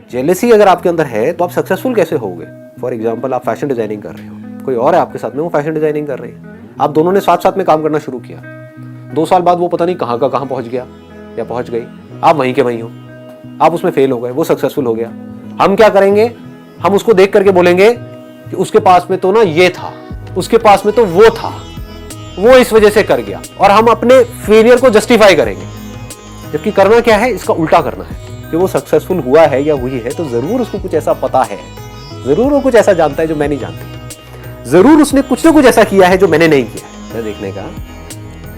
Jealousy अगर आपके अंदर है तो आप सक्सेसफुल कैसे होगे? फॉर एग्जाम्पल, आप फैशन डिजाइनिंग कर रहे हो, कोई और है आपके साथ में, वो फैशन डिजाइनिंग कर रही है, आप दोनों ने साथ साथ में काम करना शुरू किया, 2 साल बाद वो पता नहीं कहाँ का कहाँ पहुंच गया या पहुंच गई, आप वहीं के वहीं हो, आप उसमें फेल हो गए, वो सक्सेसफुल हो गया। हम क्या करेंगे? हम उसको देख करके बोलेंगे कि उसके पास में तो ना ये था, उसके पास में तो वो था, वो इस वजह से कर गया, और हम अपने फेलियर को जस्टिफाई करेंगे। जबकि करना क्या है? इसका उल्टा करना है कि वो सक्सेसफुल हुआ है या हुई है तो जरूर उसको कुछ ऐसा पता है, जरूर वो कुछ ऐसा जानता है जो मैं नहीं जानती, जरूर उसने कुछ ना कुछ ऐसा किया है जो मैंने नहीं किया। देखने का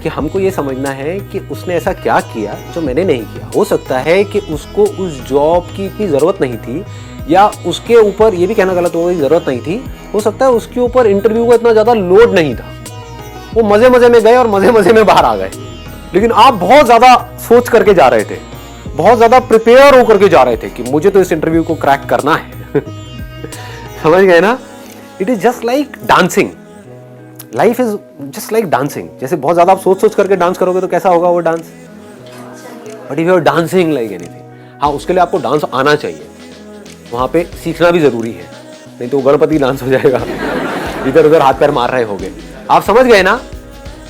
कि हमको ये समझना है कि उसने ऐसा क्या किया जो मैंने नहीं किया। हो सकता है कि उसको उस जॉब की इतनी जरूरत नहीं थी, या उसके ऊपर, ये भी कहना गलत होगा, जरूरत नहीं थी, हो सकता है उसके ऊपर इंटरव्यू का इतना ज्यादा लोड नहीं था, वो मजे मजे में गए और मजे मजे में बाहर आ गए। लेकिन आप बहुत ज्यादा सोच करके जा रहे थे, बहुत ज्यादा प्रिपेयर होकर के जा रहे थे कि मुझे तो इस इंटरव्यू को क्रैक करना है। समझ गए ना? It is just like dancing, life is just like dancing. जैसे बहुत ज्यादा आप सोच सोच करके डांस करोगे तो कैसा होगा वो dance? But if you are dancing like anything, हाँ, उसके लिए आपको डांस आना चाहिए, वहां पे सीखना भी जरूरी है, नहीं तो गणपति डांस हो जाएगा, इधर उधर हाथ पैर मार रहे होगे। आप समझ गए ना?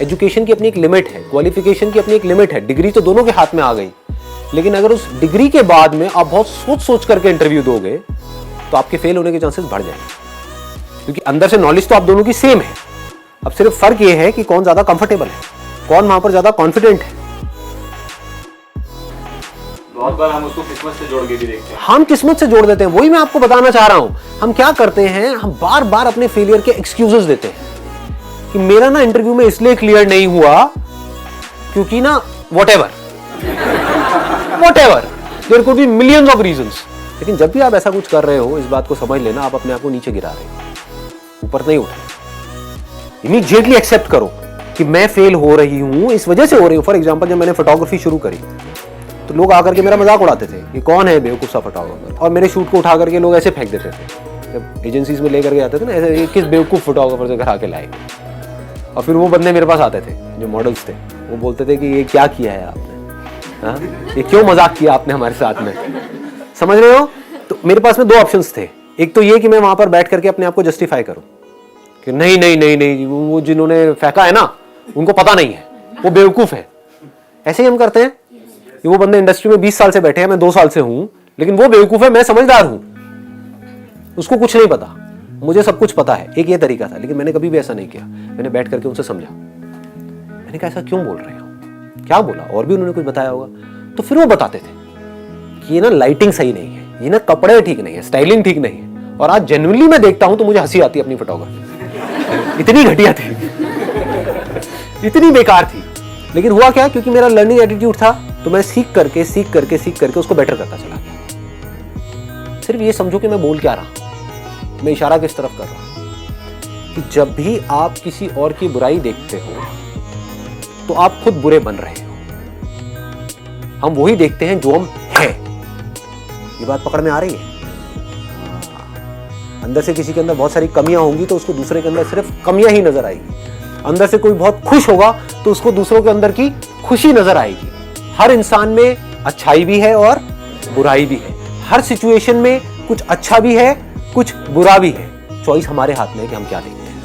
एजुकेशन की अपनी एक लिमिट है, क्वालिफिकेशन की अपनी एक लिमिट है। डिग्री तो दोनों के हाथ में आ गई, लेकिन अगर उस डिग्री के बाद में आप बहुत सोच सोच करके इंटरव्यू दोगे तो आपके फेल होने के चांसेस बढ़ जाएंगे, क्योंकि अंदर से नॉलेज तो आप दोनों की सेम है। अब सिर्फ फर्क ये है कि कौन ज्यादा कंफर्टेबल है, कौन वहां पर ज्यादा कॉन्फिडेंट है। बहुत बार हम उसको किस्मत से जोड़ के भी देखते हैं। हम किस्मत से जोड़ देते हैं, वही मैं आपको बताना चाह रहा हूं। हम क्या करते हैं? हम बार बार अपने फेलियर के एक्सक्यूजेस देते हैं कि मेरा ना इंटरव्यू में इसलिए क्लियर नहीं हुआ क्योंकि ना whatever there could be millions of reasons। लेकिन जब भी आप ऐसा कुछ कर रहे हो, इस बात को समझ लेना, आप अपने आप को नीचे गिरा रहे हो, ऊपर नहीं उठ रहे। इमीडिएटली एक्सेप्ट करो कि मैं फेल हो रही हूं, इस वजह से हो रही हूं। फॉर एग्जाम्पल, जब मैंने फोटोग्राफी शुरू करी तो लोग आकर के मेरा मजाक उड़ाते थे कि कौन है बेवकूफ सा फोटोग्राफर, और मेरे शूट को उठा करके लोग ऐसे फेंक देते थे। जब एजेंसीज में लेकर के आते थे ना, ऐसे किस बेवकूफ फोटोग्राफर से घर आके लाए, और फिर वो बंदे मेरे पास आते थे जो मॉडल्स थे, वो बोलते थे कि ये क्या किया है आपने, हाँ, ये क्यों मजाक किया आपने हमारे साथ में? समझ रहे हो? तो मेरे पास में 2 ऑप्शंस थे। एक तो ये कि मैं वहां पर बैठ करके अपने आप को जस्टिफाई करूं कि नहीं नहीं नहीं नहीं, वो जिन्होंने फेंका है ना उनको पता नहीं है, वो बेवकूफ है। ऐसे ही हम करते हैं कि वो बंदे इंडस्ट्री में 20 साल से बैठे हैं, मैं 2 साल से हूं, लेकिन वो बेवकूफ है, मैं समझदार हूं, उसको कुछ नहीं पता, मुझे सब कुछ पता है। एक ये तरीका था, लेकिन मैंने कभी भी ऐसा नहीं किया। मैंने बैठ करके उनसे समझा, मैंने कहा ऐसा क्यों बोल रहे हो, क्या बोला, और भी उन्होंने कुछ बताया होगा। तो फिर वो बताते थे कि ये ना लाइटिंग सही नहीं है, ये ना कपड़े ठीक नहीं है, स्टाइलिंग ठीक नहीं है। और आज जेन्युइनली मैं देखता हूं तो मुझे हंसी आती है अपनी फोटोग्राफी, इतनी घटिया थी, इतनी बेकार थी। लेकिन हुआ क्या? क्योंकि मेरा लर्निंग एटीट्यूड था, तो मैं सीख करके उसको बेटर करता चला गया। सिर्फ ये समझो कि मैं बोल क्या रहा, मैं इशारा किस तरफ कर रहा हूं कि जब भी आप किसी और की बुराई देखते हो तो आप खुद बुरे बन रहे हो। हम वही देखते हैं जो हम हैं। ये बात पकड़ में आ रही है? अंदर से किसी के अंदर बहुत सारी कमियां होंगी तो उसको दूसरे के अंदर सिर्फ कमियां ही नजर आएगी। अंदर से कोई बहुत खुश होगा तो उसको दूसरों के अंदर की खुशी नजर आएगी। हर इंसान में अच्छाई भी है और बुराई भी है। हर सिचुएशन में कुछ अच्छा भी है, कुछ बुरा भी है। चॉइस हमारे हाथ में है कि हम क्या देखते हैं।